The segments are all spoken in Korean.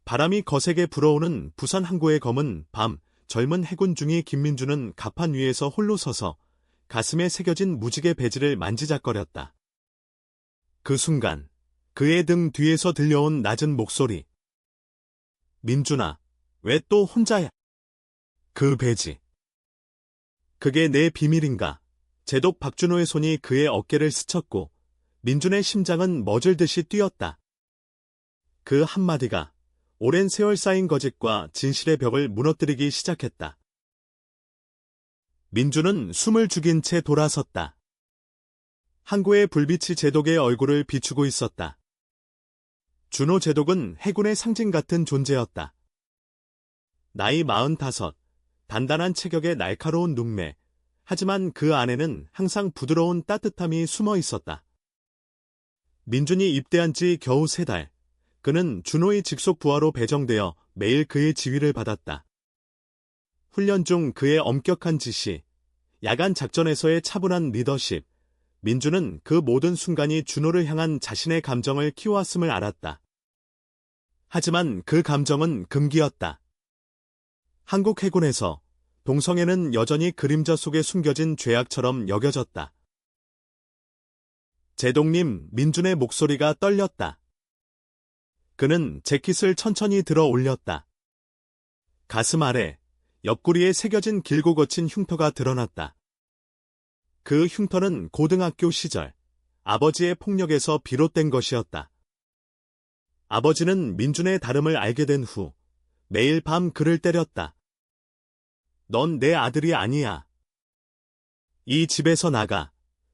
바람이 거세게 불어오는 부산 항구의 검은 밤, 젊은 해군 중위 김민주는 갑판 위에서 홀로 서서 가슴에 새겨진 무지개 배지를 만지작거렸다. 그 순간 그의 등 뒤에서 들려온 낮은 목소리. 민준아, 왜 또 혼자야? 그 배지. 그게 내 비밀인가? 제독 박준호의 손이 그의 어깨를 스쳤고 민준의 심장은 멎을듯이 뛰었다. 그 한마디가 오랜 세월 쌓인 거짓과 진실의 벽을 무너뜨리기 시작했다. 민준은 숨을 죽인 채 돌아섰다. 항구의 불빛이 제독의 얼굴을 비추고 있었다. 준호 제독은 해군의 상징 같은 존재였다. 나이 45, 단단한 체격의 날카로운 눈매, 하지만 그 안에는 항상 부드러운 따뜻함이 숨어 있었다. 민준이 입대한 지 겨우 3달, 그는 준호의 직속 부하로 배정되어 매일 그의 지휘를 받았다. 훈련 중 그의 엄격한 지시, 야간 작전에서의 차분한 리더십, 민준은 그 모든 순간이 준호를 향한 자신의 감정을 키워왔음을 알았다. 하지만 그 감정은 금기였다. 한국 해군에서 동성애는 여전히 그림자 속에 숨겨진 죄악처럼 여겨졌다. 제독님, 민준의 목소리가 떨렸다. 그는 재킷을 천천히 들어 올렸다. 가슴 아래 옆구리에 새겨진 길고 거친 흉터가 드러났다. 그 흉터는 고등학교 시절 아버지의 폭력에서 비롯된 것이었다. 아버지는 민준의 다름을 알게 된 후 매일 밤 그를 때렸다. 넌 내 아들이 아니야. 이 집에서 나가.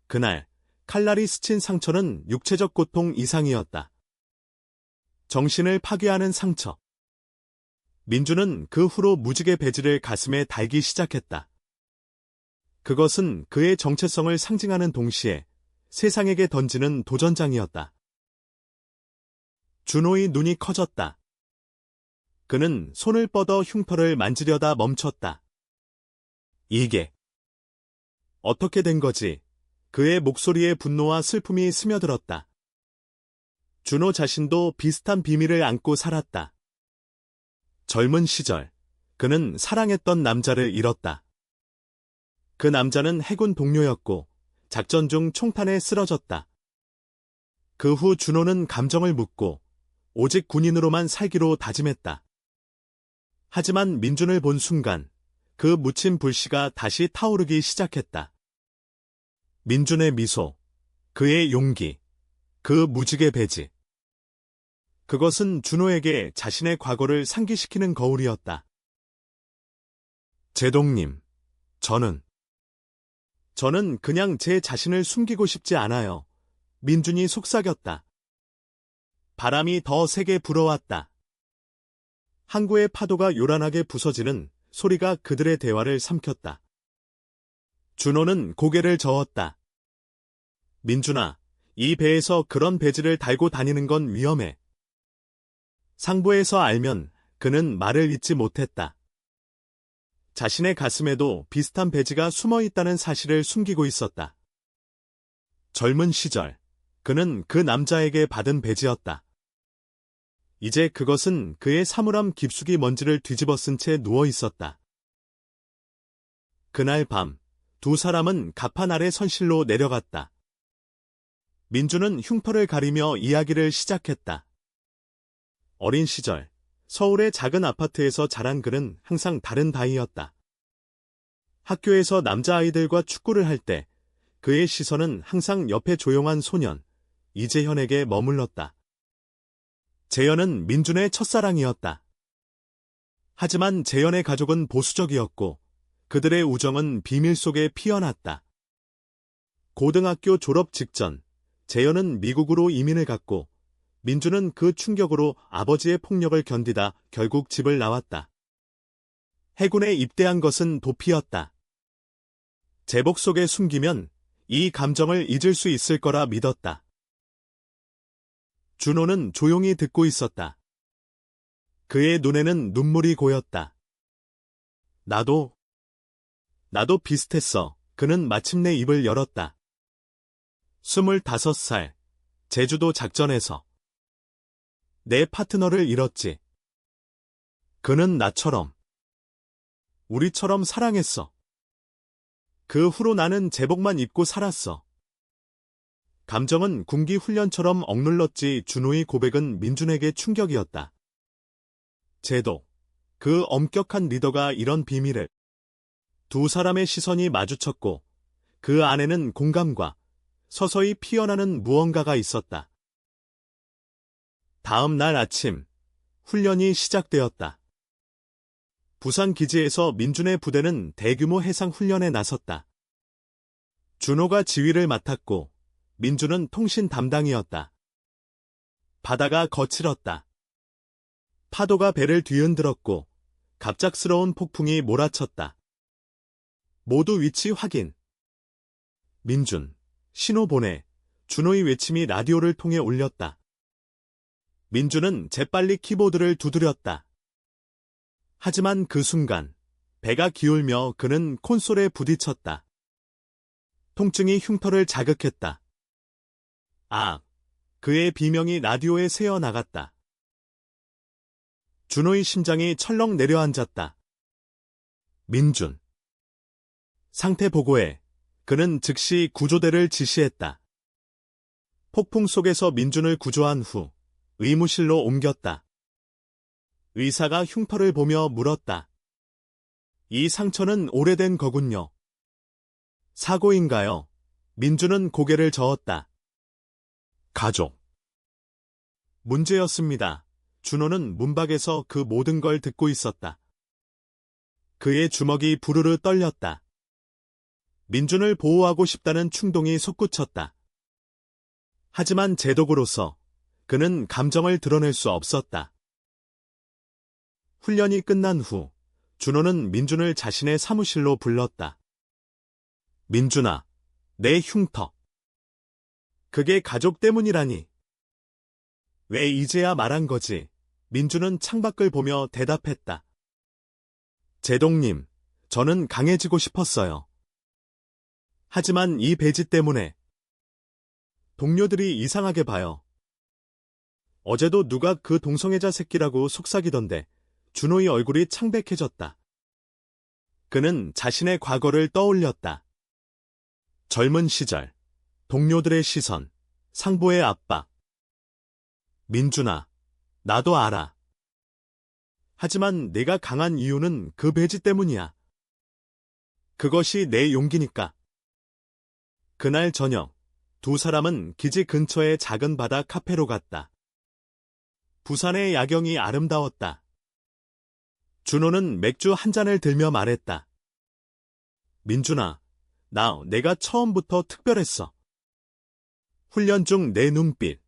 그날 칼날이 스친 상처는 육체적 고통 이상이었다. 정신을 파괴하는 상처. 민준은 그 후로 무지개 배지를 가슴에 달기 시작했다. 그것은 그의 정체성을 상징하는 동시에 세상에게 던지는 도전장이었다. 준호의 눈이 커졌다. 그는 손을 뻗어 흉터를 만지려다 멈췄다. 이게 어떻게 된 거지? 그의 목소리에 분노와 슬픔이 스며들었다. 준호 자신도 비슷한 비밀을 안고 살았다. 젊은 시절, 그는 사랑했던 남자를 잃었다. 그 남자는 해군 동료였고 작전 중 총탄에 쓰러졌다. 그 후 준호는 감정을 묻고 오직 군인으로만 살기로 다짐했다. 하지만 민준을 본 순간 그 묻힌 불씨가 다시 타오르기 시작했다. 민준의 미소, 그의 용기, 그 무지개 배지. 그것은 준호에게 자신의 과거를 상기시키는 거울이었다. 제독님, 저는 그냥 제 자신을 숨기고 싶지 않아요. 민준이 속삭였다. 바람이 더 세게 불어왔다. 항구의 파도가 요란하게 부서지는 소리가 그들의 대화를 삼켰다. 준호는 고개를 저었다. 민준아, 이 배에서 그런 배지를 달고 다니는 건 위험해. 상부에서 알면 그는 말을 잇지 못했다. 자신의 가슴에도 비슷한 배지가 숨어 있다는 사실을 숨기고 있었다. 젊은 시절, 그는 그 남자에게 받은 배지였다. 이제 그것은 그의 사물함 깊숙이 먼지를 뒤집어 쓴 채 누워 있었다. 그날 밤, 두 사람은 갑판 아래 선실로 내려갔다. 민준은 흉터를 가리며 이야기를 시작했다. 어린 시절, 서울의 작은 아파트에서 자란 그는 항상 다른 다이였다. 학교에서 남자아이들과 축구를 할 때 그의 시선은 항상 옆에 조용한 소년, 이재현에게 머물렀다. 재현은 민준의 첫사랑이었다. 하지만 재현의 가족은 보수적이었고 그들의 우정은 비밀 속에 피어났다. 고등학교 졸업 직전, 재현은 미국으로 이민을 갔고 민준은 그 충격으로 아버지의 폭력을 견디다 결국 집을 나왔다. 해군에 입대한 것은 도피였다. 제복 속에 숨기면 이 감정을 잊을 수 있을 거라 믿었다. 준호는 조용히 듣고 있었다. 그의 눈에는 눈물이 고였다. 나도 비슷했어. 그는 마침내 입을 열었다. 25살, 제주도 작전에서 내 파트너를 잃었지. 그는 나처럼, 우리처럼 사랑했어. 그 후로 나는 제복만 입고 살았어. 감정은 군기 훈련처럼 억눌렀지. 준호의 고백은 민준에게 충격이었다. 제독, 그 엄격한 리더가 이런 비밀을. 두 사람의 시선이 마주쳤고 그 안에는 공감과 서서히 피어나는 무언가가 있었다. 다음 날 아침, 훈련이 시작되었다. 부산 기지에서 민준의 부대는 대규모 해상 훈련에 나섰다. 준호가 지휘를 맡았고 민준은 통신 담당이었다. 바다가 거칠었다. 파도가 배를 뒤흔들었고 갑작스러운 폭풍이 몰아쳤다. 모두 위치 확인. 민준, 신호 보내. 준호의 외침이 라디오를 통해 울렸다. 민준은 재빨리 키보드를 두드렸다. 하지만 그 순간 배가 기울며 그는 콘솔에 부딪혔다. 통증이 흉터를 자극했다. 아, 그의 비명이 라디오에 새어나갔다. 준호의 심장이 철렁 내려앉았다. 민준. 상태 보고해. 그는 즉시 구조대를 지시했다. 폭풍 속에서 민준을 구조한 후 의무실로 옮겼다. 의사가 흉터를 보며 물었다. 이 상처는 오래된 거군요. 사고인가요? 민준은 고개를 저었다. 가족. 문제였습니다. 준호는 문밖에서 그 모든 걸 듣고 있었다. 그의 주먹이 부르르 떨렸다. 민준을 보호하고 싶다는 충동이 솟구쳤다. 하지만 제독으로서 그는 감정을 드러낼 수 없었다. 훈련이 끝난 후 준호는 민준을 자신의 사무실로 불렀다. 민준아, 내 흉터. 그게 가족 때문이라니. 왜 이제야 말한 거지? 민준은 창밖을 보며 대답했다. 제독님, 저는 강해지고 싶었어요. 하지만 이 배지 때문에 동료들이 이상하게 봐요. 어제도 누가 그 동성애자 새끼라고 속삭이던데 준호의 얼굴이 창백해졌다. 그는 자신의 과거를 떠올렸다. 젊은 시절, 동료들의 시선, 상보의 압박. 민준아, 나도 알아. 하지만 내가 강한 이유는 그 배지 때문이야. 그것이 내 용기니까. 그날 저녁, 두 사람은 기지 근처의 작은 바다 카페로 갔다. 부산의 야경이 아름다웠다. 준호는 맥주 한 잔을 들며 말했다. 민준아, 내가 처음부터 특별했어. 훈련 중 내 눈빛,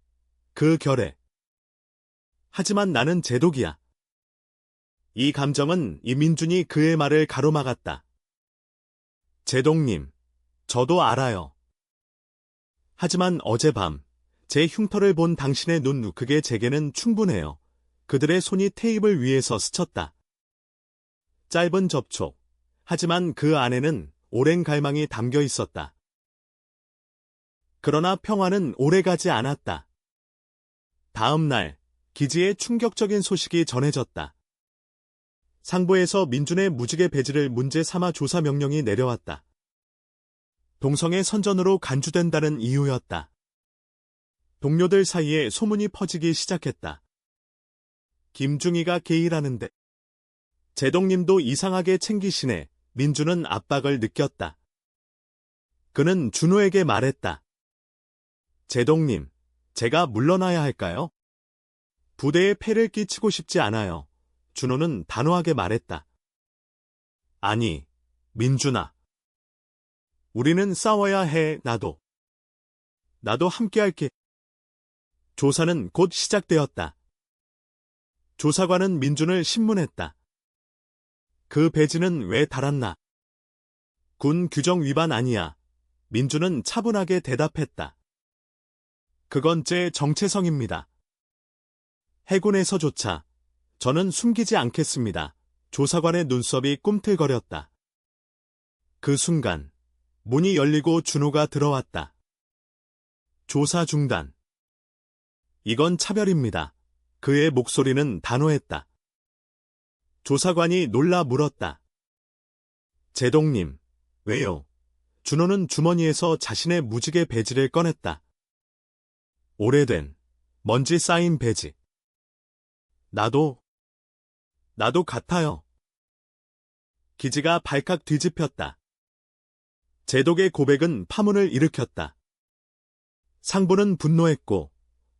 그 결의. 하지만 나는 제독이야. 이 감정은 이민준이 그의 말을 가로막았다. 제독님, 저도 알아요. 하지만 어젯밤 제 흉터를 본 당신의 눈, 그게 제게는 충분해요. 그들의 손이 테이블 위에서 스쳤다. 짧은 접촉, 하지만 그 안에는 오랜 갈망이 담겨 있었다. 그러나 평화는 오래가지 않았다. 다음 날, 기지에 충격적인 소식이 전해졌다. 상부에서 민준의 무직의 배지를 문제 삼아 조사 명령이 내려왔다. 동성애 선전으로 간주된다는 이유였다. 동료들 사이에 소문이 퍼지기 시작했다. 김중희가 게이라는데. 제독님도 이상하게 챙기시네. 민준은 압박을 느꼈다. 그는 준호에게 말했다. 제독님, 제가 물러나야 할까요? 부대에 폐를 끼치고 싶지 않아요. 준호는 단호하게 말했다. 아니, 민준아. 우리는 싸워야 해. 나도 함께할게. 조사는 곧 시작되었다. 조사관은 민준을 신문했다. 그 배지는 왜 달았나? 군 규정 위반 아니야. 민준은 차분하게 대답했다. 그건 제 정체성입니다. 해군에서조차 저는 숨기지 않겠습니다. 조사관의 눈썹이 꿈틀거렸다. 그 순간 문이 열리고 준호가 들어왔다. 조사 중단. 이건 차별입니다. 그의 목소리는 단호했다. 조사관이 놀라 물었다. 제동님, 왜요? 준호는 주머니에서 자신의 무지개 배지를 꺼냈다. 오래된, 먼지 쌓인 배지. 나도 같아요. 기지가 발칵 뒤집혔다. 제독의 고백은 파문을 일으켰다. 상부는 분노했고,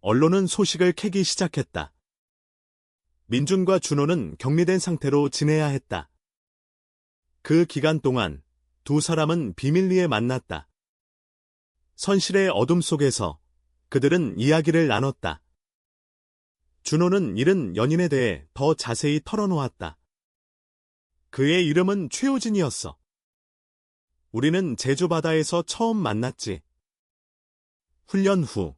언론은 소식을 캐기 시작했다. 민준과 준호는 격리된 상태로 지내야 했다. 그 기간 동안 두 사람은 비밀리에 만났다. 선실의 어둠 속에서 그들은 이야기를 나눴다. 준호는 잃은 연인에 대해 더 자세히 털어놓았다. 그의 이름은 최호진이었어. 우리는 제주 바다에서 처음 만났지. 훈련 후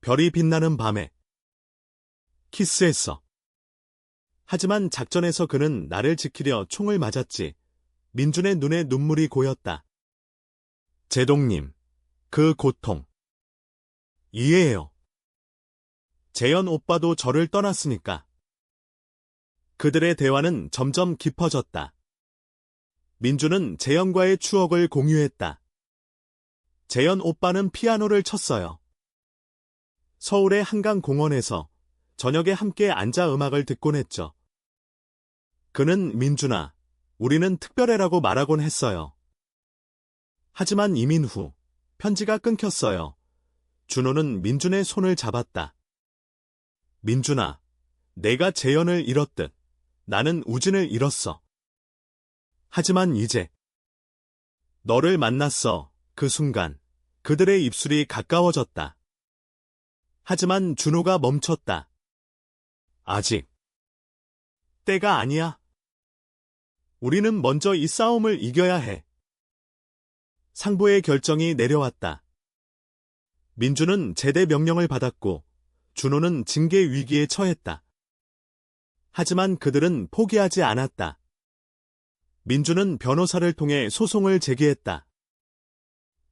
별이 빛나는 밤에 키스했어. 하지만 작전에서 그는 나를 지키려 총을 맞았지. 민준의 눈에 눈물이 고였다. 제동님, 그 고통 이해해요. 재현 오빠도 저를 떠났으니까. 그들의 대화는 점점 깊어졌다. 민준은 재현과의 추억을 공유했다. 재현 오빠는 피아노를 쳤어요. 서울의 한강공원에서 저녁에 함께 앉아 음악을 듣곤 했죠. 그는 민준아, 우리는 특별해라고 말하곤 했어요. 하지만 이민 후 편지가 끊겼어요. 준호는 민준의 손을 잡았다. 민준아, 내가 재현을 잃었듯 나는 우진을 잃었어. 하지만 이제 너를 만났어. 그 순간 그들의 입술이 가까워졌다. 하지만 준호가 멈췄다. 아직 때가 아니야. 우리는 먼저 이 싸움을 이겨야 해. 상부의 결정이 내려왔다. 민준은 제대 명령을 받았고 준호는 징계 위기에 처했다. 하지만 그들은 포기하지 않았다. 민준은 변호사를 통해 소송을 제기했다.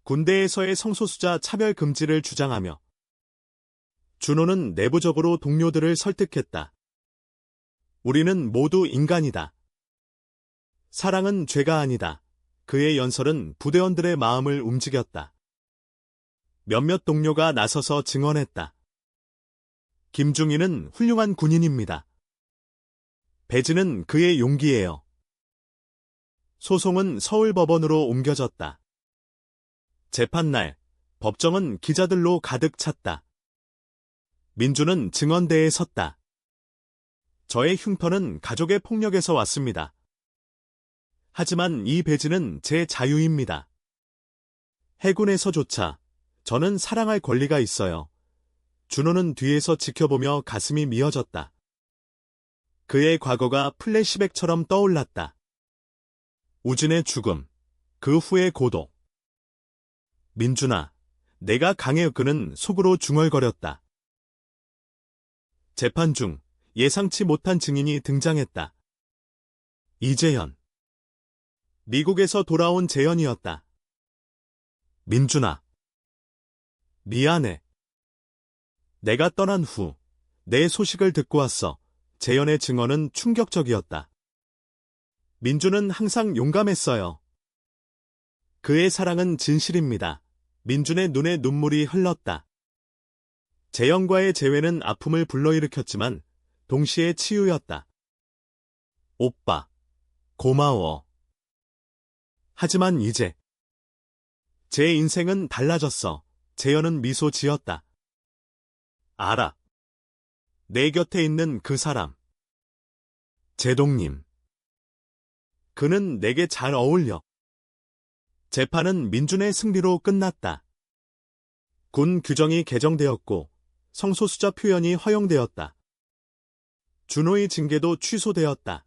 군대에서의 성소수자 차별 금지를 주장하며 준호는 내부적으로 동료들을 설득했다. 우리는 모두 인간이다. 사랑은 죄가 아니다. 그의 연설은 부대원들의 마음을 움직였다. 몇몇 동료가 나서서 증언했다. 김중희는 훌륭한 군인입니다. 배지는 그의 용기예요. 소송은 서울법원으로 옮겨졌다. 재판날, 법정은 기자들로 가득 찼다. 민준은 증언대에 섰다. 저의 흉터는 가족의 폭력에서 왔습니다. 하지만 이 배지는 제 자유입니다. 해군에서조차 저는 사랑할 권리가 있어요. 준호는 뒤에서 지켜보며 가슴이 미어졌다. 그의 과거가 플래시백처럼 떠올랐다. 우진의 죽음, 그 후의 고독. 민준아, 내가 강해. 그는 속으로 중얼거렸다. 재판 중 예상치 못한 증인이 등장했다. 이재현. 미국에서 돌아온 재현이었다. 민준아. 미안해. 내가 떠난 후 내 소식을 듣고 왔어. 재현의 증언은 충격적이었다. 민준은 항상 용감했어요. 그의 사랑은 진실입니다. 민준의 눈에 눈물이 흘렀다. 재현과의 재회는 아픔을 불러일으켰지만 동시에 치유였다. 오빠, 고마워. 하지만 이제 제 인생은 달라졌어. 재현은 미소 지었다. 알아. 내 곁에 있는 그 사람. 제동님. 그는 내게 잘 어울려. 재판은 민준의 승리로 끝났다. 군 규정이 개정되었고 성소수자 표현이 허용되었다. 준호의 징계도 취소되었다.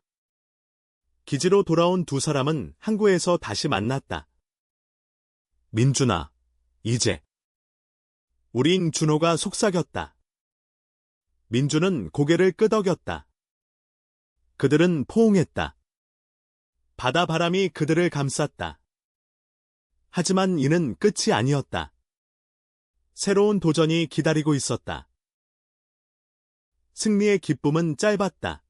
기지로 돌아온 두 사람은 항구에서 다시 만났다. 민준아, 이제 우린 준호가 속삭였다. 민준은 고개를 끄덕였다. 그들은 포옹했다. 바다 바람이 그들을 감쌌다. 하지만 이는 끝이 아니었다. 새로운 도전이 기다리고 있었다. 승리의 기쁨은 짧았다.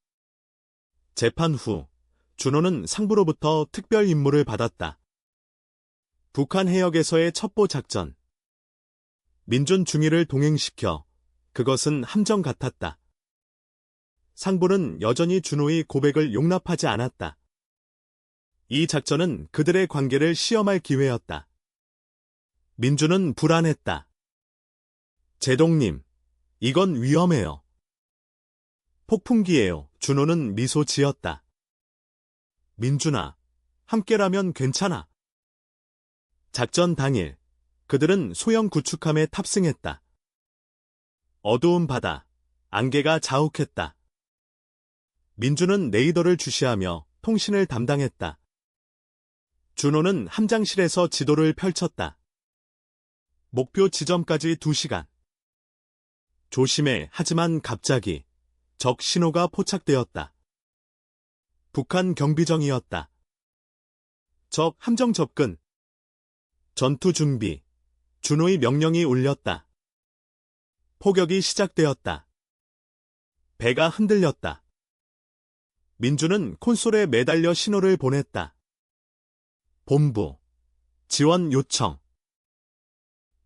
재판 후 준호는 상부로부터 특별 임무를 받았다. 북한 해역에서의 첩보 작전. 민준 중위를 동행시켜 그것은 함정 같았다. 상부는 여전히 준호의 고백을 용납하지 않았다. 이 작전은 그들의 관계를 시험할 기회였다. 민준은 불안했다. 제동님, 이건 위험해요. 폭풍기예요. 준호는 미소 지었다. 민준아, 함께라면 괜찮아. 작전 당일, 그들은 소형 구축함에 탑승했다. 어두운 바다, 안개가 자욱했다. 민준은 레이더를 주시하며 통신을 담당했다. 준호는 함장실에서 지도를 펼쳤다. 목표 지점까지 2시간. 조심해. 하지만 갑자기 적 신호가 포착되었다. 북한 경비정이었다. 적 함정 접근. 전투 준비. 준호의 명령이 울렸다. 포격이 시작되었다. 배가 흔들렸다. 민준은 콘솔에 매달려 신호를 보냈다. 본부. 지원 요청.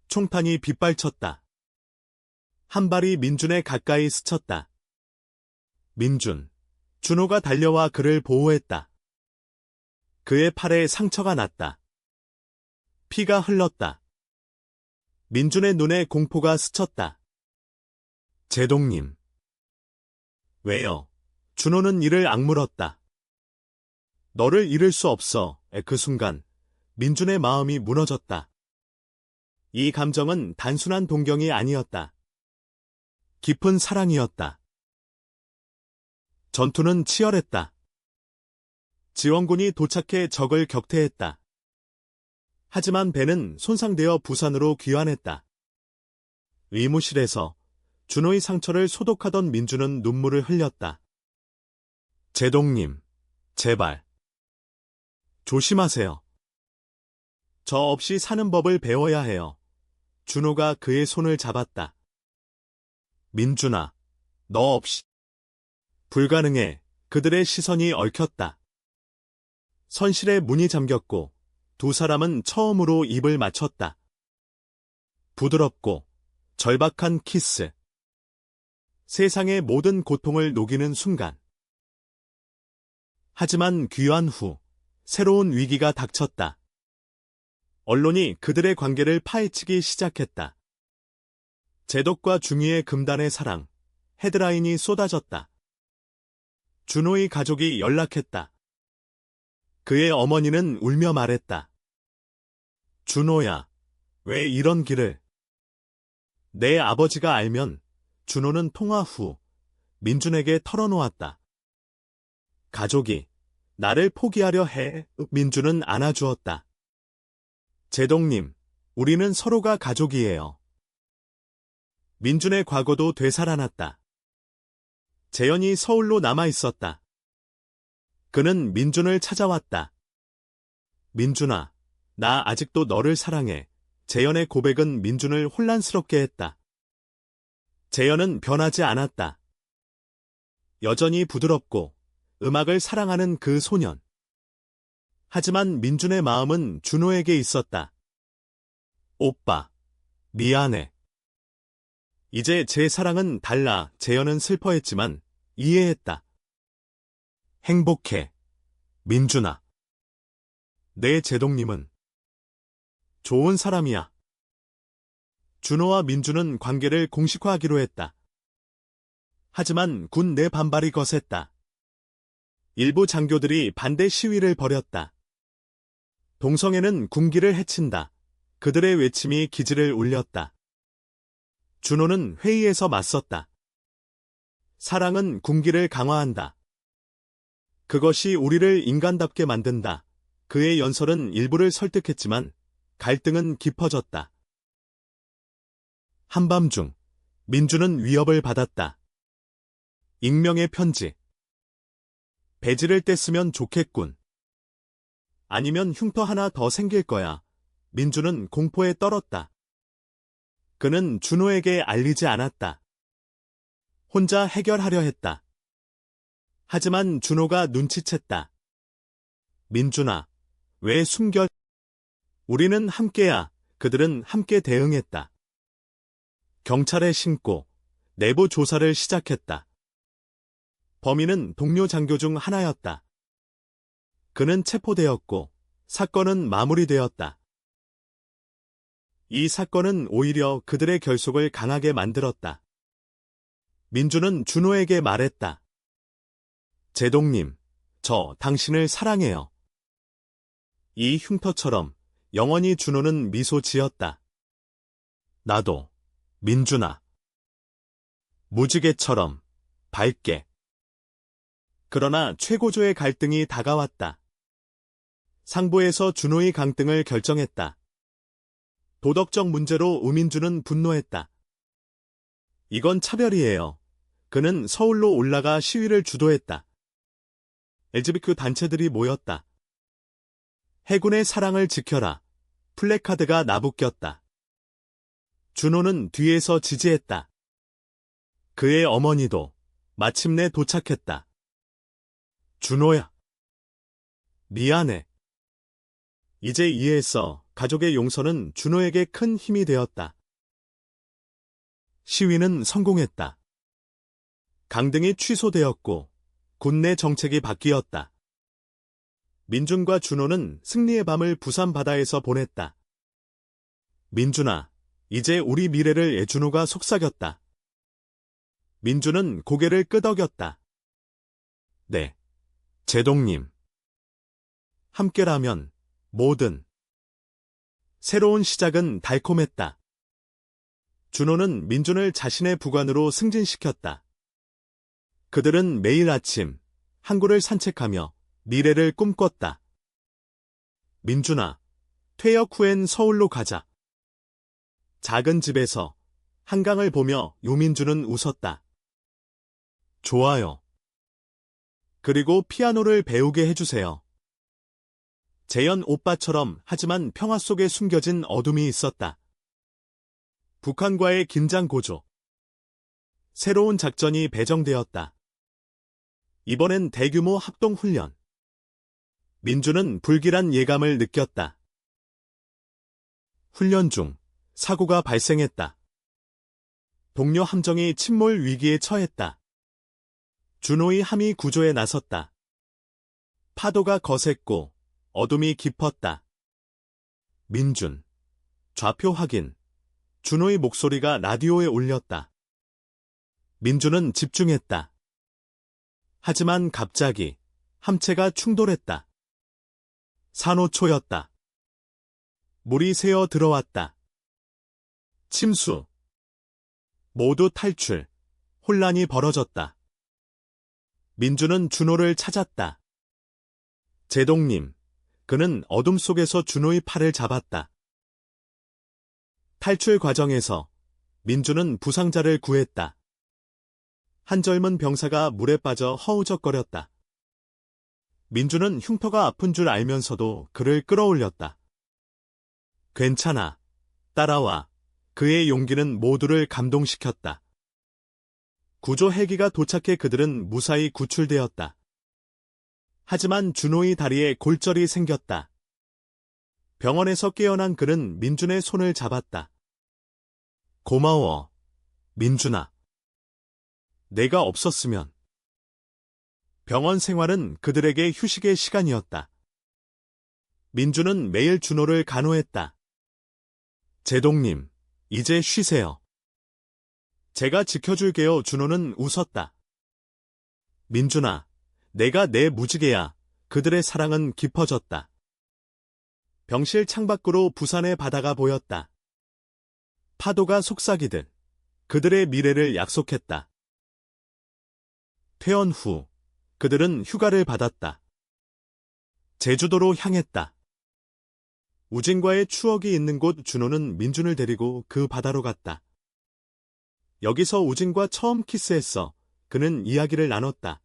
총탄이 빗발쳤다. 한 발이 민준에 가까이 스쳤다. 민준. 준호가 달려와 그를 보호했다. 그의 팔에 상처가 났다. 피가 흘렀다. 민준의 눈에 공포가 스쳤다. 제동님. 왜요? 준호는 이를 악물었다. 너를 잃을 수 없어. 그 순간 민준의 마음이 무너졌다. 이 감정은 단순한 동경이 아니었다. 깊은 사랑이었다. 전투는 치열했다. 지원군이 도착해 적을 격퇴했다. 하지만 배는 손상되어 부산으로 귀환했다. 의무실에서 준호의 상처를 소독하던 민준은 눈물을 흘렸다. 제동님, 제발. 조심하세요. 저 없이 사는 법을 배워야 해요. 준호가 그의 손을 잡았다. 민준아, 너 없이. 불가능해. 그들의 시선이 얽혔다. 선실의 문이 잠겼고 두 사람은 처음으로 입을 맞췄다. 부드럽고 절박한 키스. 세상의 모든 고통을 녹이는 순간. 하지만 귀환 후 새로운 위기가 닥쳤다. 언론이 그들의 관계를 파헤치기 시작했다. 제독과 중위의 금단의 사랑, 헤드라인이 쏟아졌다. 준호의 가족이 연락했다. 그의 어머니는 울며 말했다. 준호야, 왜 이런 길을? 내 아버지가 알면. 준호는 통화 후 민준에게 털어놓았다. 가족이 나를 포기하려 해. 민준은 안아주었다. 제동님, 우리는 서로가 가족이에요. 민준의 과거도 되살아났다. 재현이 서울로 남아있었다. 그는 민준을 찾아왔다. 민준아, 나 아직도 너를 사랑해. 재현의 고백은 민준을 혼란스럽게 했다. 재현은 변하지 않았다. 여전히 부드럽고 음악을 사랑하는 그 소년. 하지만 민준의 마음은 준호에게 있었다. 오빠, 미안해. 이제 제 사랑은 달라. 재현은 슬퍼했지만 이해했다. 행복해, 민준아. 내 제동님은 좋은 사람이야. 준호와 민준은 관계를 공식화하기로 했다. 하지만 군 내 반발이 거셌다. 일부 장교들이 반대 시위를 벌였다. 동성애는 군기를 해친다. 그들의 외침이 기지를 울렸다. 준호는 회의에서 맞섰다. 사랑은 군기를 강화한다. 그것이 우리를 인간답게 만든다. 그의 연설은 일부를 설득했지만 갈등은 깊어졌다. 한밤중 민준은 위협을 받았다. 익명의 편지. 배지를 뗐으면 좋겠군. 아니면 흉터 하나 더 생길 거야. 민준은 공포에 떨었다. 그는 준호에게 알리지 않았다. 혼자 해결하려 했다. 하지만 준호가 눈치챘다. 민준아, 왜 숨겨? 우리는 함께야. 그들은 함께 대응했다. 경찰에 신고 내부 조사를 시작했다. 범인은 동료 장교 중 하나였다. 그는 체포되었고 사건은 마무리되었다. 이 사건은 오히려 그들의 결속을 강하게 만들었다. 민주는 준호에게 말했다. 제동님, 저 당신을 사랑해요. 이 흉터처럼 영원히 준호는 미소 지었다. 나도, 민준아. 무지개처럼 밝게. 그러나 최고조의 갈등이 다가왔다. 상부에서 준호의 강등을 결정했다. 도덕적 문제로 우민주는 분노했다. 이건 차별이에요. 그는 서울로 올라가 시위를 주도했다. LGBTQ 단체들이 모였다. 해군의 사랑을 지켜라. 플래카드가 나부꼈다. 준호는 뒤에서 지지했다. 그의 어머니도 마침내 도착했다. 준호야. 미안해. 이제 이해했어. 가족의 용서는 준호에게 큰 힘이 되었다. 시위는 성공했다. 강등이 취소되었고 군내 정책이 바뀌었다. 민준과 준호는 승리의 밤을 부산 바다에서 보냈다. 민준아, 이제 우리 미래를 준호가 속삭였다. 민준은 고개를 끄덕였다. 네, 제동님. 함께라면 뭐든. 새로운 시작은 달콤했다. 준호는 민준을 자신의 부관으로 승진시켰다. 그들은 매일 아침 항구를 산책하며 미래를 꿈꿨다. 민준아, 퇴역 후엔 서울로 가자. 작은 집에서 한강을 보며 요민준은 웃었다. 좋아요. 그리고 피아노를 배우게 해주세요. 재현 오빠처럼. 하지만 평화 속에 숨겨진 어둠이 있었다. 북한과의 긴장 고조. 새로운 작전이 배정되었다. 이번엔 대규모 합동훈련. 민주는 불길한 예감을 느꼈다. 훈련 중 사고가 발생했다. 동료 함정이 침몰 위기에 처했다. 준호의 함이 구조에 나섰다. 파도가 거셌고 어둠이 깊었다. 민준, 좌표 확인. 준호의 목소리가 라디오에 울렸다. 민준은 집중했다. 하지만 갑자기 함체가 충돌했다. 산호초였다. 물이 새어 들어왔다. 침수. 모두 탈출. 혼란이 벌어졌다. 민준은 준호를 찾았다. 제동님. 그는 어둠 속에서 준호의 팔을 잡았다. 탈출 과정에서 민준은 부상자를 구했다. 한 젊은 병사가 물에 빠져 허우적거렸다. 민준은 흉터가 아픈 줄 알면서도 그를 끌어올렸다. 괜찮아. 따라와. 그의 용기는 모두를 감동시켰다. 구조 헬기가 도착해 그들은 무사히 구출되었다. 하지만 준호의 다리에 골절이 생겼다. 병원에서 깨어난 그는 민준의 손을 잡았다. 고마워, 민준아. 내가 없었으면. 병원 생활은 그들에게 휴식의 시간이었다. 민준은 매일 준호를 간호했다. 제동님, 이제 쉬세요. 제가 지켜줄게요. 준호는 웃었다. 민준아, 내가 내 무지개야. 그들의 사랑은 깊어졌다. 병실 창밖으로 부산의 바다가 보였다. 파도가 속삭이듯 그들의 미래를 약속했다. 퇴원 후 그들은 휴가를 받았다. 제주도로 향했다. 우진과의 추억이 있는 곳. 준호는 민준을 데리고 그 바다로 갔다. 여기서 우진과 처음 키스했어. 그는 이야기를 나눴다.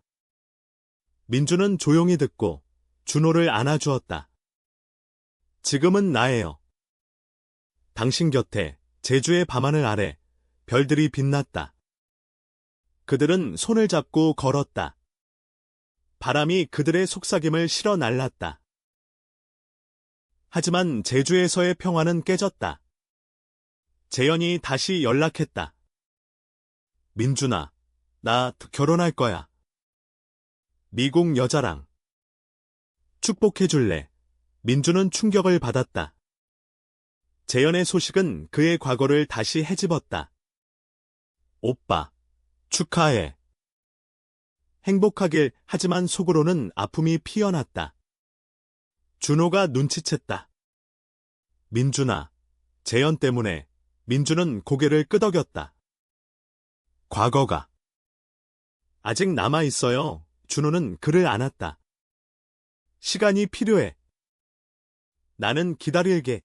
민준은 조용히 듣고 준호를 안아주었다. 지금은 나예요. 당신 곁에 제주의 밤하늘 아래 별들이 빛났다. 그들은 손을 잡고 걸었다. 바람이 그들의 속삭임을 실어 날랐다. 하지만 제주에서의 평화는 깨졌다. 재현이 다시 연락했다. 민준아, 나 결혼할 거야. 미국 여자랑. 축복해줄래? 민준은 충격을 받았다. 재현의 소식은 그의 과거를 다시 헤집었다. 오빠, 축하해. 행복하길. 하지만 속으로는 아픔이 피어났다. 준호가 눈치챘다. 민준아, 재현 때문에. 민준은 고개를 끄덕였다. 과거가 아직 남아있어요. 준호는 그를 안았다. 시간이 필요해. 나는 기다릴게.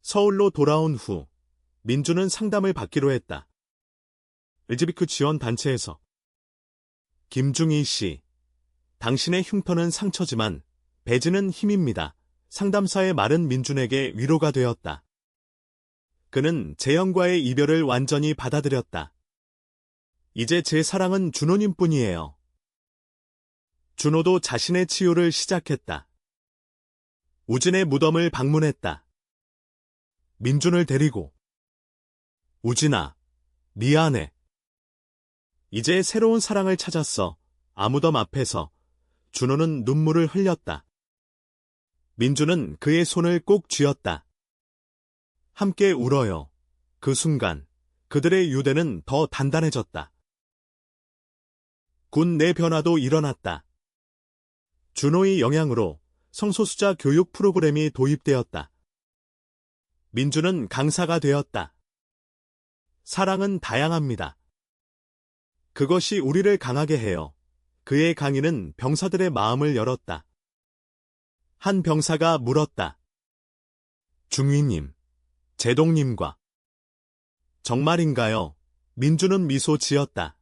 서울로 돌아온 후 민준은 상담을 받기로 했다. LGBTQ 지원 단체에서. 김중희 씨, 당신의 흉터는 상처지만 배지는 힘입니다. 상담사의 말은 민준에게 위로가 되었다. 그는 재현과의 이별을 완전히 받아들였다. 이제 제 사랑은 준호님뿐이에요. 준호도 자신의 치유를 시작했다. 우진의 무덤을 방문했다. 민준을 데리고. 우진아, 미안해. 이제 새로운 사랑을 찾았어. 아무덤 앞에서 준호는 눈물을 흘렸다. 민준은 그의 손을 꼭 쥐었다. 함께 울어요. 그 순간 그들의 유대는 더 단단해졌다. 군 내 변화도 일어났다. 준호의 영향으로 성소수자 교육 프로그램이 도입되었다. 민준은 강사가 되었다. 사랑은 다양합니다. 그것이 우리를 강하게 해요. 그의 강의는 병사들의 마음을 열었다. 한 병사가 물었다. 중위님, 제동님과. 정말인가요? 민준은 미소 지었다.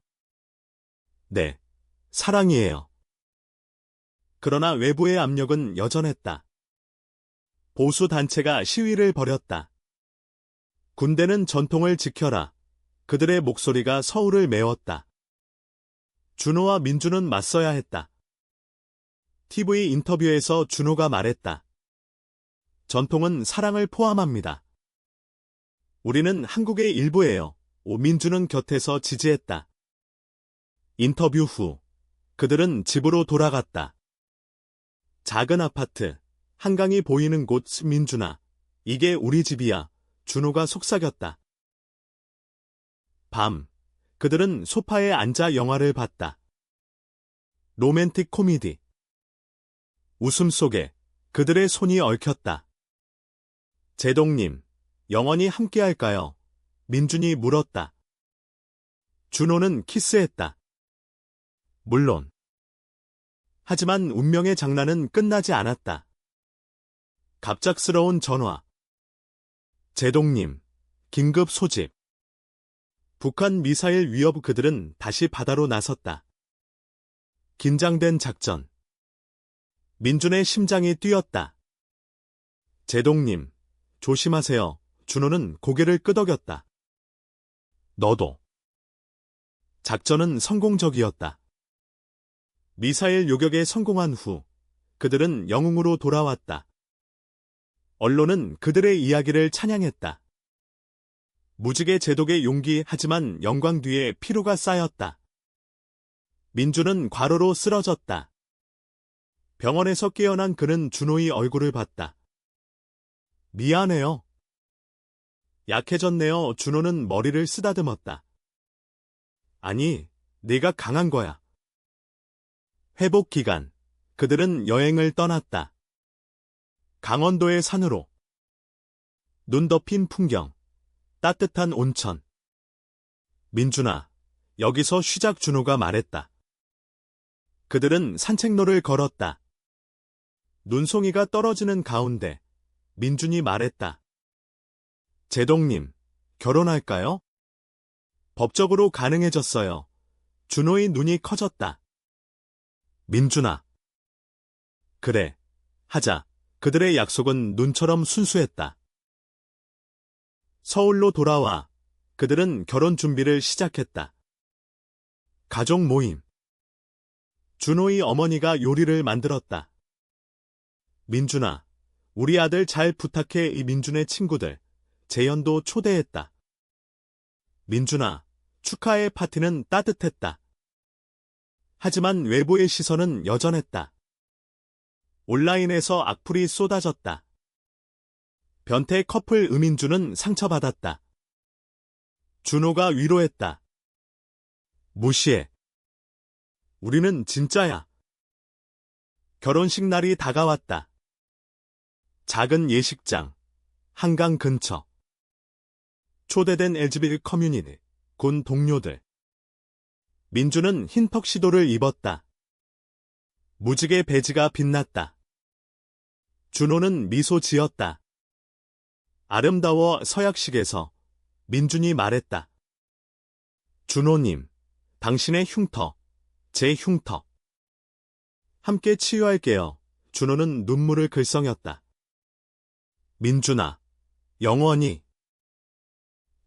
네, 사랑이에요. 그러나 외부의 압력은 여전했다. 보수 단체가 시위를 벌였다. 군대는 전통을 지켜라. 그들의 목소리가 서울을 메웠다. 준호와 민준은 맞서야 했다. TV 인터뷰에서 준호가 말했다. 전통은 사랑을 포함합니다. 우리는 한국의 일부예요. 민준은 곁에서 지지했다. 인터뷰 후 그들은 집으로 돌아갔다. 작은 아파트, 한강이 보이는 곳. 민준아, 이게 우리 집이야. 준호가 속삭였다. 밤, 그들은 소파에 앉아 영화를 봤다. 로맨틱 코미디. 웃음 속에 그들의 손이 얽혔다. 제동님, 영원히 함께할까요? 민준이 물었다. 준호는 키스했다. 물론. 하지만 운명의 장난은 끝나지 않았다. 갑작스러운 전화. 제동님, 긴급 소집. 북한 미사일 위협. 그들은 다시 바다로 나섰다. 긴장된 작전. 민준의 심장이 뛰었다. 제동님, 조심하세요. 준호는 고개를 끄덕였다. 너도. 작전은 성공적이었다. 미사일 요격에 성공한 후 그들은 영웅으로 돌아왔다. 언론은 그들의 이야기를 찬양했다. 무지개 제독의 용기. 하지만 영광 뒤에 피로가 쌓였다. 민준은 과로로 쓰러졌다. 병원에서 깨어난 그는 준호의 얼굴을 봤다. 미안해요. 약해졌네요. 준호는 머리를 쓰다듬었다. 아니, 네가 강한 거야. 회복 기간. 그들은 여행을 떠났다. 강원도의 산으로. 눈 덮인 풍경. 따뜻한 온천. 민준아, 여기서 쉬자. 준호가 말했다. 그들은 산책로를 걸었다. 눈송이가 떨어지는 가운데 민준이 말했다. 제동님, 결혼할까요? 법적으로 가능해졌어요. 준호의 눈이 커졌다. 민준아. 그래, 하자. 그들의 약속은 눈처럼 순수했다. 서울로 돌아와 그들은 결혼 준비를 시작했다. 가족 모임. 준호의 어머니가 요리를 만들었다. 민준아, 우리 아들 잘 부탁해. 이 민준의 친구들, 재현도 초대했다. 민준아, 축하의 파티는 따뜻했다. 하지만 외부의 시선은 여전했다. 온라인에서 악플이 쏟아졌다. 변태 커플 음인준은 상처받았다. 준호가 위로했다. 무시해. 우리는 진짜야. 결혼식 날이 다가왔다. 작은 예식장, 한강 근처. 초대된 LGBT 커뮤니티, 군 동료들. 민주는 흰 턱시도를 입었다. 무지개 배지가 빛났다. 준호는 미소 지었다. 아름다워. 서약식에서 민준이 말했다. 준호님, 당신의 흉터, 제 흉터. 함께 치유할게요. 준호는 눈물을 글썽였다. 민준아, 영원히.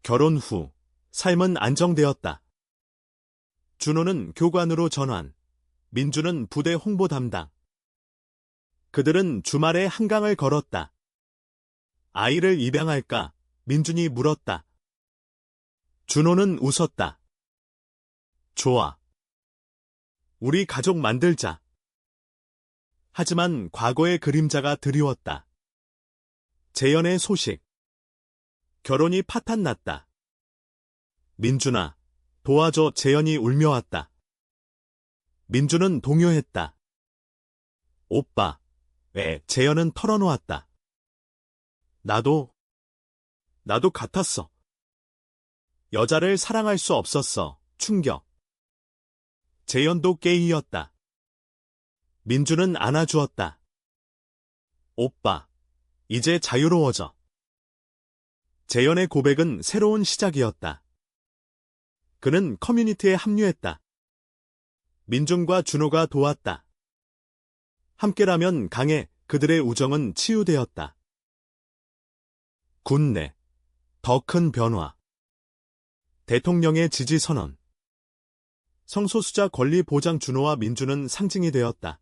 결혼 후 삶은 안정되었다. 준호는 교관으로 전환, 민주는 부대 홍보 담당. 그들은 주말에 한강을 걸었다. 아이를 입양할까? 민준이 물었다. 준호는 웃었다. 좋아. 우리 가족 만들자. 하지만 과거의 그림자가 드리웠다. 재현의 소식. 결혼이 파탄났다. 민준아, 도와줘. 재현이 울며 왔다. 민준은 동요했다. 오빠, 왜? 재현은 털어놓았다. 나도 같았어. 여자를 사랑할 수 없었어. 충격. 재현도 게이였다. 민준은 안아주었다. 오빠, 이제 자유로워져. 재현의 고백은 새로운 시작이었다. 그는 커뮤니티에 합류했다. 민준과 준호가 도왔다. 함께라면 강해. 그들의 우정은 치유되었다. 군 내 더 큰 변화. 대통령의 지지 선언. 성소수자 권리 보장. 준호와 민준은 상징이 되었다.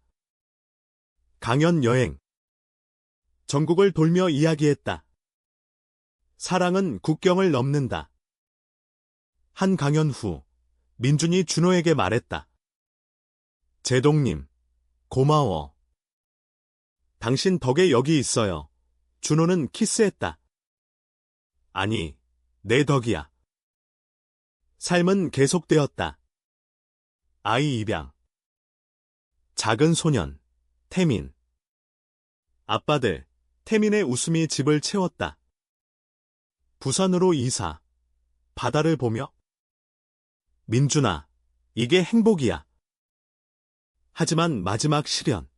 강연 여행. 전국을 돌며 이야기했다. 사랑은 국경을 넘는다. 한 강연 후 민준이 준호에게 말했다. 제동님, 고마워. 당신 덕에 여기 있어요. 준호는 키스했다. 아니, 내 덕이야. 삶은 계속되었다. 아이 입양. 작은 소년, 태민. 아빠들, 태민의 웃음이 집을 채웠다. 부산으로 이사. 바다를 보며. 민준아, 이게 행복이야. 하지만 마지막 시련.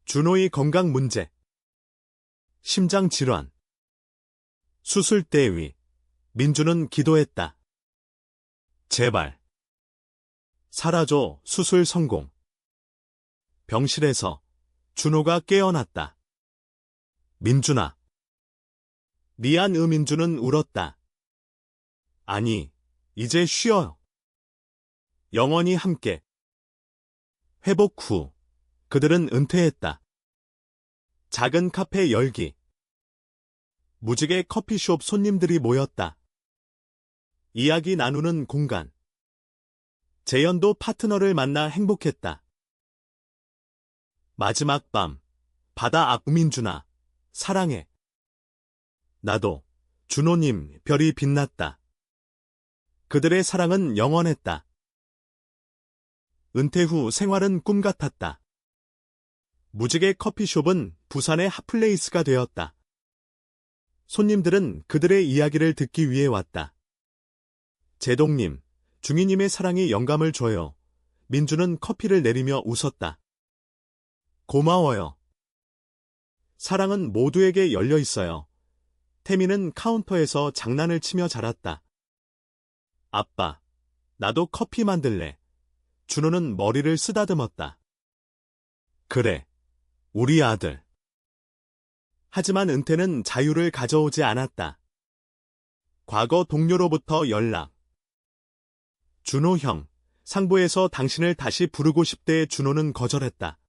준호의 건강 문제. 심장 질환. 수술 대위. 민준은 기도했다. 제발. 사라져. 수술 성공. 병실에서 준호가 깨어났다. 민준아. 미안. 민준은 울었다. 아니, 이제 쉬어요. 영원히 함께. 회복 후 그들은 은퇴했다. 작은 카페 열기. 무지개 커피숍. 손님들이 모였다. 이야기 나누는 공간. 재현도 파트너를 만나 행복했다. 마지막 밤. 바다 앞. 민준아, 사랑해. 나도. 준호님. 별이 빛났다. 그들의 사랑은 영원했다. 은퇴 후 생활은 꿈 같았다. 무지개 커피숍은 부산의 핫플레이스가 되었다. 손님들은 그들의 이야기를 듣기 위해 왔다. 제동님, 중이님의 사랑이 영감을 줘요. 민주는 커피를 내리며 웃었다. 고마워요. 사랑은 모두에게 열려 있어요. 태민은 카운터에서 장난을 치며 자랐다. 아빠, 나도 커피 만들래. 준호는 머리를 쓰다듬었다. 그래, 우리 아들. 하지만 은퇴는 자유를 가져오지 않았다. 과거 동료로부터 연락. 준호 형, 상부에서 당신을 다시 부르고 싶대 준호는 거절했다.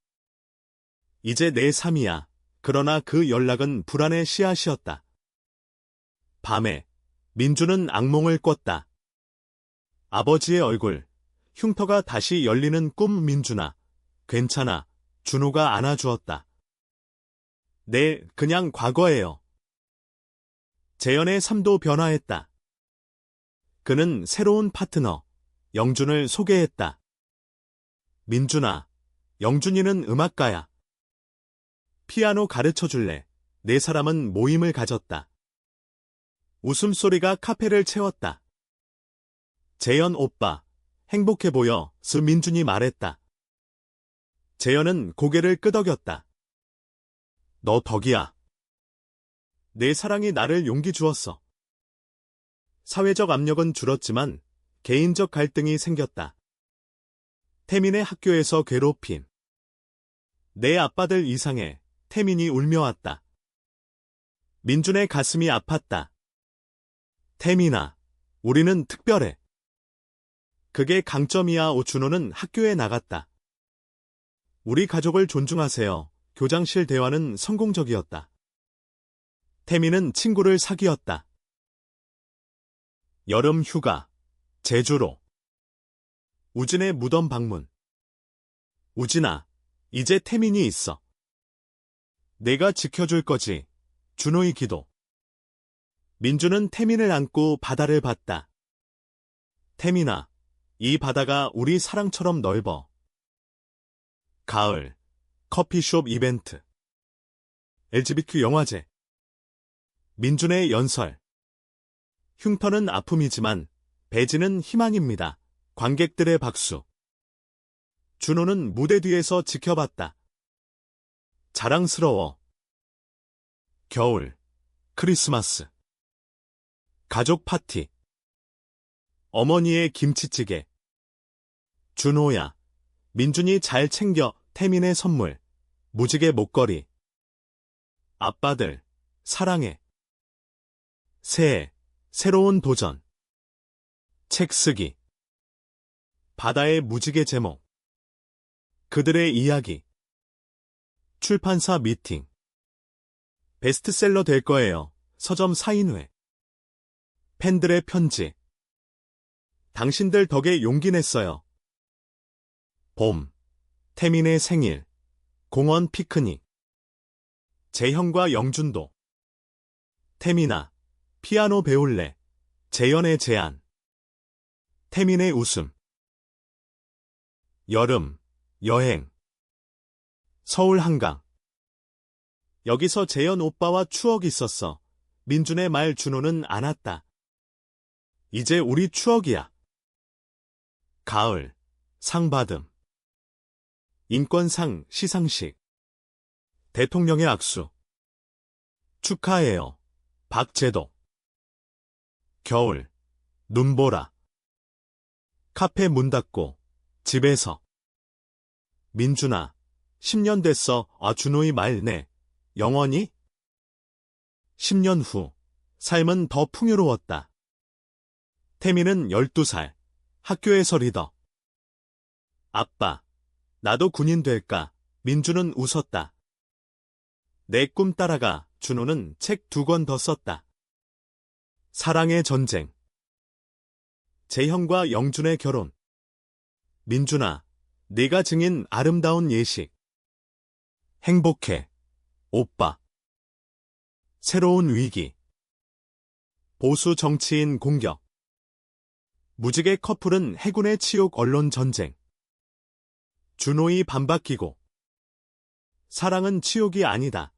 이제 내 삶이야. 그러나 그 연락은 불안의 씨앗이었다. 밤에 민주는 악몽을 꿨다. 아버지의 얼굴, 흉터가 다시 열리는 꿈. 민준아, 괜찮아. 준호가 안아주었다. 네, 그냥 과거예요. 재현의 삶도 변화했다. 그는 새로운 파트너, 영준을 소개했다. 민준아, 영준이는 음악가야. 피아노 가르쳐 줄래? 네 사람은 모임을 가졌다. 웃음소리가 카페를 채웠다. 재현 오빠, 행복해 보여. 민준이 말했다. 재현은 고개를 끄덕였다. 너 덕이야. 내 사랑이 나를 용기 주었어. 사회적 압력은 줄었지만 개인적 갈등이 생겼다. 태민의 학교에서 괴롭힘. 내 아빠들 이상해. 태민이 울며 왔다. 민준의 가슴이 아팠다. 태민아, 우리는 특별해. 그게 강점이야. 준호는 학교에 나갔다. 우리 가족을 존중하세요. 교장실 대화는 성공적이었다. 태민은 친구를 사귀었다. 여름 휴가, 제주로. 우진의 무덤 방문. 우진아, 이제 태민이 있어. 내가 지켜줄 거지. 준호의 기도. 민주는 태민을 안고 바다를 봤다. 태민아, 이 바다가 우리 사랑처럼 넓어. 가을, 커피숍 이벤트. LGBTQ 영화제. 민준의 연설. 흉터는 아픔이지만 배지는 희망입니다. 관객들의 박수. 준호는 무대 뒤에서 지켜봤다. 자랑스러워. 겨울, 크리스마스. 가족 파티. 어머니의 김치찌개. 준호야, 민준이 잘 챙겨. 태민의 선물. 무지개 목걸이. 아빠들, 사랑해. 새해, 새로운 도전. 책 쓰기. 바다의 무지개 제목. 그들의 이야기. 출판사 미팅. 베스트셀러 될 거예요. 서점 사인회. 팬들의 편지. 당신들 덕에 용기 냈어요. 봄. 태민의 생일. 공원 피크닉. 재현과 영준도. 태민아, 피아노 배울래? 재현의 제안. 태민의 웃음. 여름, 여행. 서울 한강. 여기서 재현 오빠와 추억 있었어. 민준의 말 준호는 안았다. 이제 우리 추억이야. 가을, 상 받음. 인권상 시상식. 대통령의 악수. 축하해요. 박재도. 겨울, 눈보라. 카페 문 닫고 집에서. 민준아, 10년 됐어. 준호의 말네. 영원히? 10년 후, 삶은 더 풍요로웠다. 태민은 12살, 학교에서 리더. 아빠, 나도 군인 될까? 민준은 웃었다. 내 꿈 따라가. 준호는 책 2권 더 썼다. 사랑의 전쟁. 재현과 영준의 결혼. 민준아, 네가 증인 아름다운 예식. 행복해. 오빠. 새로운 위기. 보수 정치인 공격. 무지개 커플은 해군의 치욕 언론 전쟁. 준호의 반바뀌고. 사랑은 치욕이 아니다.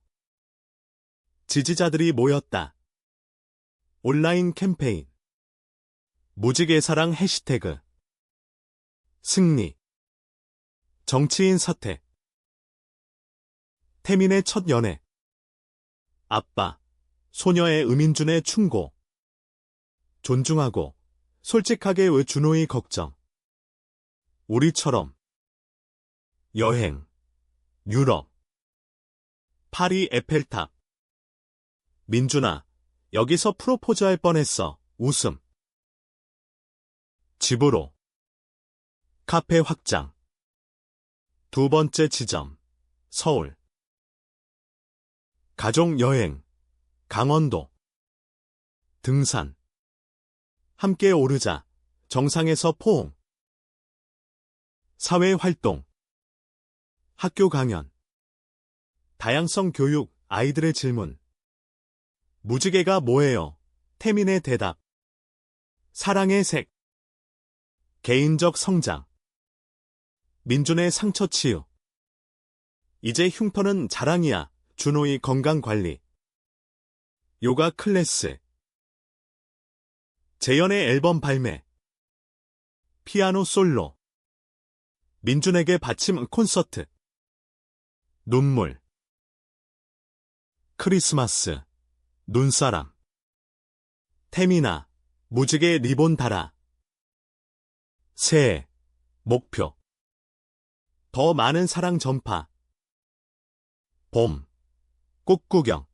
지지자들이 모였다. 온라인 캠페인. 무지개 사랑 해시태그. 승리. 정치인 사퇴. 태민의 첫 연애. 아빠. 소녀의 음인준의 충고. 존중하고 솔직하게 왜 준호의 걱정. 우리처럼. 여행. 유럽. 파리 에펠탑. 민준아, 여기서 프로포즈할 뻔했어. 웃음. 집으로. 카페 확장. 두 번째 지점, 서울. 가족 여행, 강원도. 등산. 함께 오르자, 정상에서 포옹. 사회 활동. 학교 강연. 다양성 교육, 아이들의 질문. 무지개가 뭐예요? 태민의 대답. 사랑의 색. 개인적 성장. 민준의 상처 치유. 이제 흉터는 자랑이야. 준호의 건강관리. 요가 클래스. 재현의 앨범 발매. 피아노 솔로. 민준에게 받침 콘서트. 눈물. 크리스마스. 눈사람. 태민아, 무지개 리본 달아. 새해. 목표. 더 많은 사랑 전파. 봄. 꽃 구경.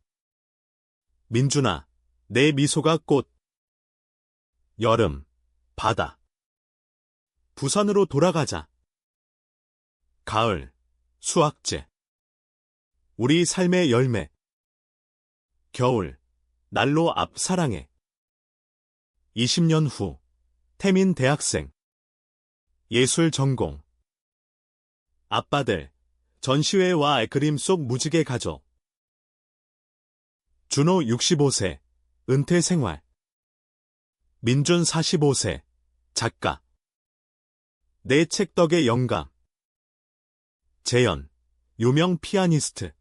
민준아, 내 미소가 꽃. 여름. 바다. 부산으로 돌아가자. 가을. 수학제. 우리 삶의 열매. 겨울. 난로 앞 사랑해. 20년 후. 태민 대학생. 예술 전공. 아빠들. 전시회와 그림 속 무지개 가족. 준호 65세. 은퇴 생활. 민준 45세. 작가. 내 책 덕의 영감. 재현. 유명 피아니스트.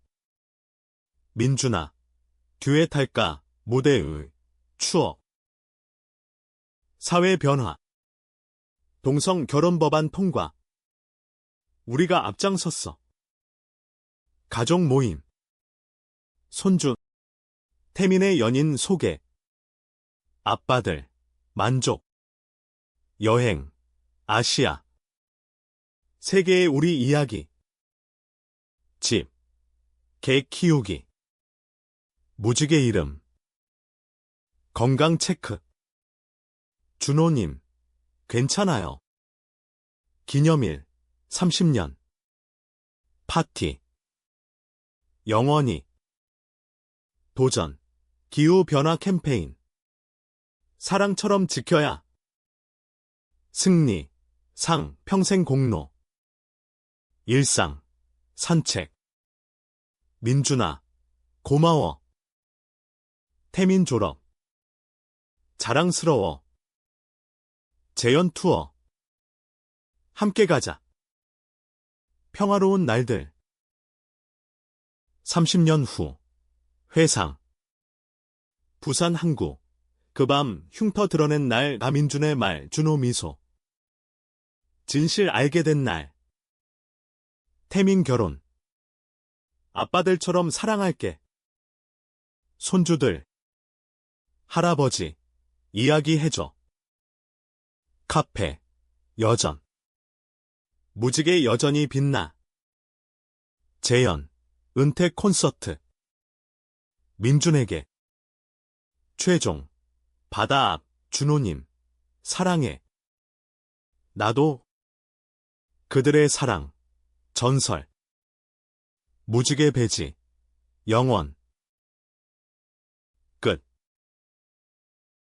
민준아. 듀엣 할까? 무대의 추억. 사회 변화. 동성 결혼 법안 통과. 우리가 앞장섰어. 가족 모임. 손주. 태민의 연인 소개. 아빠들. 만족. 여행. 아시아. 세계의 우리 이야기. 집. 개 키우기. 무지개 이름. 건강 체크. 준호님. 괜찮아요. 기념일. 30년. 파티. 영원히. 도전. 기후변화 캠페인. 사랑처럼 지켜야. 승리. 상. 평생 공로. 일상. 산책. 민준아. 고마워. 태민 졸업. 자랑스러워. 재연 투어. 함께 가자. 평화로운 날들. 30년 후. 회상. 부산 항구. 그 밤 흉터 드러낸 날 가민준의 말 준호 미소. 진실 알게 된 날. 태민 결혼. 아빠들처럼 사랑할게. 손주들. 할아버지. 이야기해줘. 카페. 여전. 무지개 여전히 빛나. 재현. 은퇴 콘서트. 민준에게. 최종. 바다 앞. 준호님. 사랑해. 나도. 그들의 사랑. 전설. 무지개 배지. 영원.